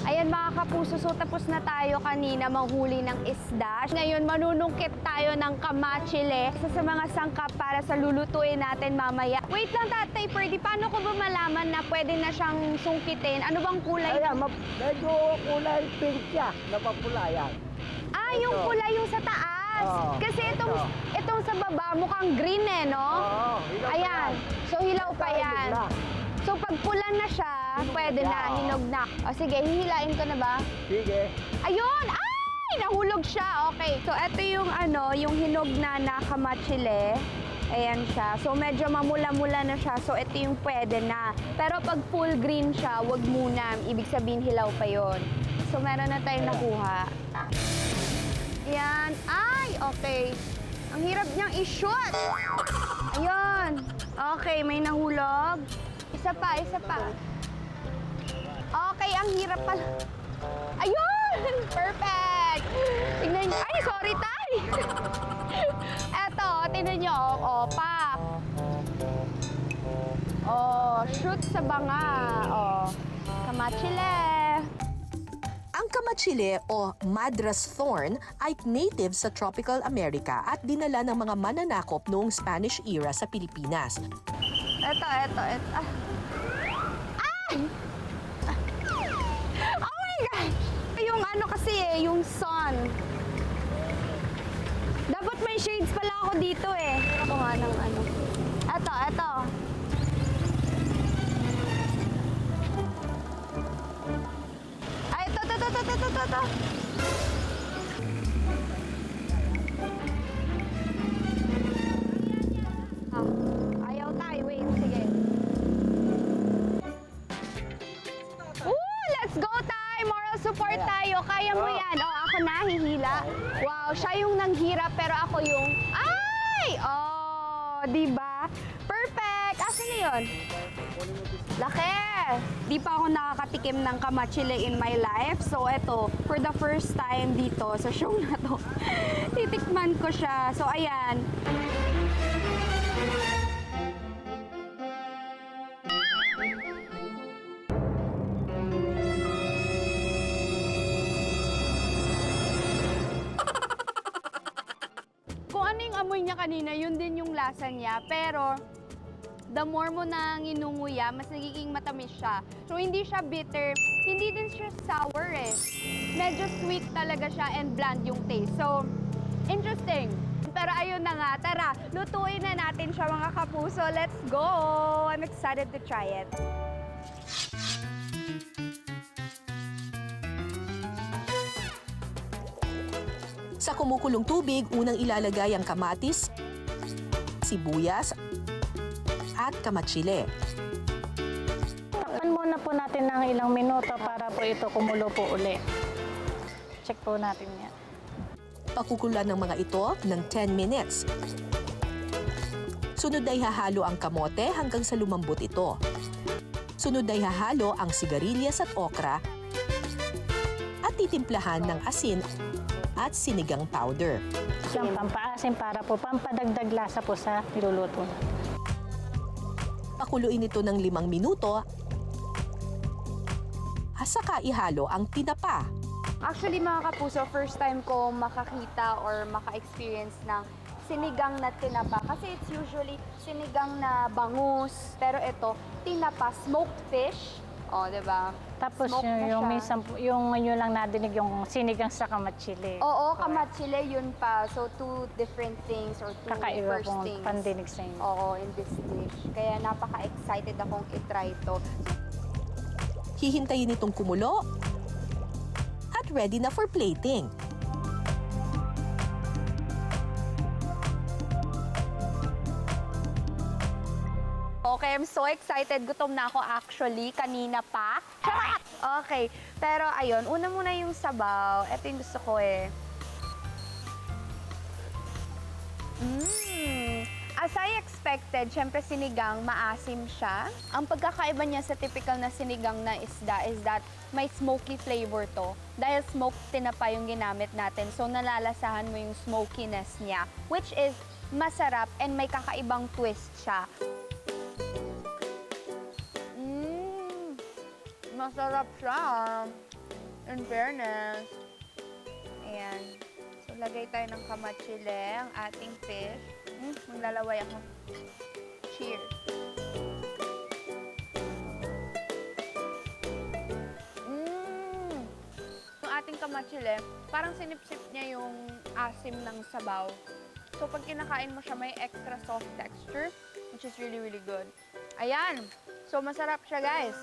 Ayan mga kapuso, so tapos na tayo kanina manghuli ng isda. Ngayon manunungkit tayo ng kamachile, isa sa mga sangkap para sa lulutuin natin mamaya. Wait lang Tatay Ferdy, paano ko ba malaman na pwede na siyang sungkitin? Ano bang kulay? Ayan, medyo kulay pink siya, napapula yan. Ah, yung kulay yung sa taas. Oo, Kasi ito. itong sa baba mukhang green eh, no? Oo, hilaw pa Ayan. yan. So hilaw pa Basta yan. hinog na. So pag pula na siya, pwede na, na. hinog na. O sige, hihilain ko na ba? Sige. Ayun! Ay! Nahulog siya. Okay. So ito yung yung hinog na kamachile. Ayan siya. So medyo mamula-mula na siya. So ito yung pwede na. Pero pag full green siya, wag muna. Ibig sabihin hilaw pa yon. So meron na tayong nakuha. Ayan. Ay! Okay. Ang hirap niyang i-shoot. Ayun. Okay, may nahulog. Isa pa, isa pa. Okay, ang hirap pala. Ayun! Perfect! Tignan niyo. Ay, sorry, Tay! Eto, tignan niyo. Oh, pak. Oh, shoot sa banga. Oh, kamachile. Ang kamachile o Madras thorn ay native sa tropical America at dinala ng mga mananakop noong Spanish era sa Pilipinas. Eto. Ah! Oh my gosh! Yung kasi yung sun. Dapat may shades pala ako dito eh. Ako nga ng Eto. Ay, ito. Ayaw tayo. Wait, sige. Let's go tayo! Moral support tayo. Kaya mo yan. Oh, ako na, hihila. Wow, siya yung nanghirap pero ako yung... Ay! Oh, diba? Perfect! Asan na yun? Laki! Di pa ako nakakatikim ng kamachile in my life. So, eto, for the first time dito sa show na to, titikman ko siya. So, ayan. Kung ano yung amoy niya kanina, yun din yung lasa niya. Pero, the more mo nang inunguya, mas nagiging matamis siya. So, hindi siya bitter. Hindi din siya sour eh. Medyo sweet talaga siya and bland yung taste. So, interesting. Pero ayun na nga, tara, lutuin na natin siya mga kapuso. Let's go! I'm excited to try it. Sa kumukulong tubig, unang ilalagay ang kamatis, sibuyas, at kamachile. Takpan muna po natin ng ilang minuto para po ito kumulo po uli. Check po natin yan. Pakukulan ng mga ito ng 10 minutes. Sunod ay hahalo ang kamote hanggang sa lumambot ito. Sunod ay hahalo ang sigarilyas at okra at titimplahan ng asin at sinigang powder. Siyang pampaasim para po pampadagdag lasa po sa niluluto. Pakuluin ito ng 5 minuto at saka ihalo ang tinapa. Actually mga kapuso, first time ko makakita or maka-experience ng sinigang na tinapa. Kasi it's usually sinigang na bangus. Pero ito, tinapa, smoked fish. O, diba? Tapos Smoke na yung siya. minsan yung ngayon lang nadinig yung sinigang sa kamachile. Oo, kamachile yun pa. So, two different things or two Kakaiba first pong things. pandinig sa inyo. Oo, in this dish. Kaya napaka-excited akong itry ito. Hihintayin itong kumulo at ready na for plating. Okay, I'm so excited. Gutom na ako actually. Kanina pa. Charot! Okay. Pero ayun, una muna yung sabaw. Ito yung gusto ko eh. As I expected, syempre sinigang, maasim siya. Ang pagkakaiba niya sa typical na sinigang na isda is that may smoky flavor to. Dahil smoked tinapa yung ginamit natin, so nalalasahan mo yung smokiness niya, which is masarap and may kakaibang twist siya. Masarap siya. In fairness. Ayan. So, lagay tayo ng kamatsile, ang ating fish. Maglalaway ako. Cheers. Yung ating kamatsile, parang sinipsip niya yung asim ng sabaw. So, pag kinakain mo siya, may extra soft texture, which is really, really good. Ayan. So, masarap siya, guys.